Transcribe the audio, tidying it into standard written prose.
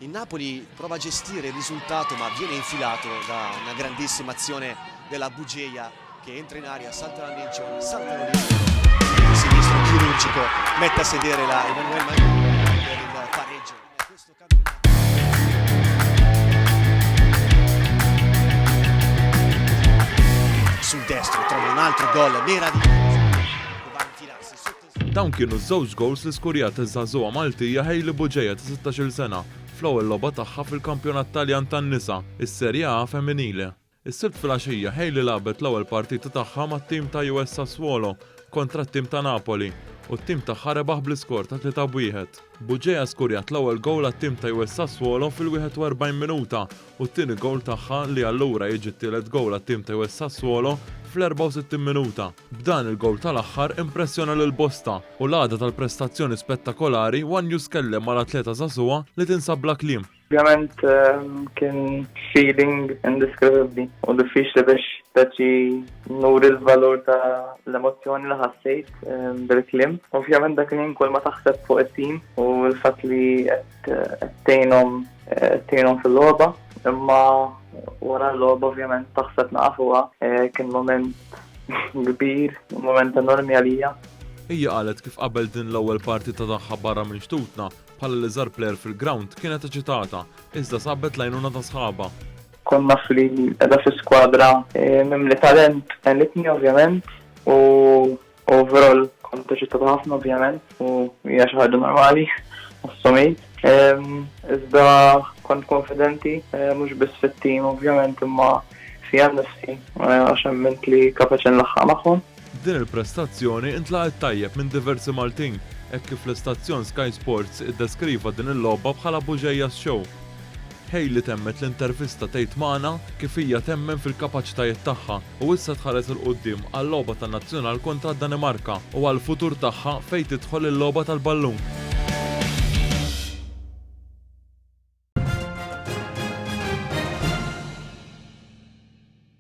Il Napoli prova a gestire il risultato ma viene infilato da una grandissima azione della Bugeia che entra in aria, salta la Nencioni, saltano di il sinistro chirurgico, mette a sedere la Emanuele Magnani per il pareggio. Questo campionato. Sul destro trova un altro gol meraviglioso. Va a infilarsi sotto. Dawn kienu żewġ gols li skurjat iż-żagħżugħa Maltija Hailey Bugeia ta' 16-il sena fl-ewwel logħba tagħha fil-Kampjonat Taljan tan-nisa, is-Serje A femminili. Is-sibt filgħaxija Hailey labet l-ewwel partita tagħha mat-tim ta' US Sassuolo kontra t-tim ta' Napoli u t-tim tagħha rebaħ bl-iskor ta' 3-1. Bugeia skurjat l-ewwel gowl għat-tim ta' US Sassuolo fil-41 minuta u t-tieni gowl tagħha li allura jiġi t-tielet gowl għat-tim ta' US Sassuolo fl-64 minuta. B'dan il-gowl tal-aħħar impressjona lil bosta u l-għada tal-prestazzjoni spettakolari Wan jiskellem mal-atleta żagħżugħa li tinsab bla kliem. Ovvjament kien feeling indescribably u diffiċli biex taċi nuri l-valur ta' l-emozzjoni li ħassejt bil-klim. Ovvjament dak kien kull ma taħseb fuq it-tim u l-fatt li qed tgħinhom fil-logħba, imma wara l-logħba ovvjament taħseb naqfuha kien moment kbir, moment enormi għalija. Hija qalet kif qabel din l-ewwel partita tagħha barra minn xtutna bħala li żar plejer fil-ground kienet eċitata, iżda sabbet l-għajnuna ta' sħaba. Konna fli edha fi skwadra mimli talent elitni ovvjament u overall kont eċitata ħafna ovvjament u hija xi ħaġa normali assumejt. Iżda kont konfidenti mhux biss fit-tim ovvjament imma fija nnifsi għax hemmint li kapaċi nlaħħaq magħhom. Din il-prestazzjoni intlaqet tajjeb minn diversi Maltin, hekk kif l-istazzjon Sky Sports iddeskriva din il-logħba bħala Bugeia's show. Hailey temmet l-intervista tgħid magħna kif hija temmen fil-kapaċitajiet tagħha u issa tħares il quddiem għall-logħba tan-nazzjonal kontra d-Danimarka u għall-futur tagħha fejn tidħol il-logħba tal-ballun.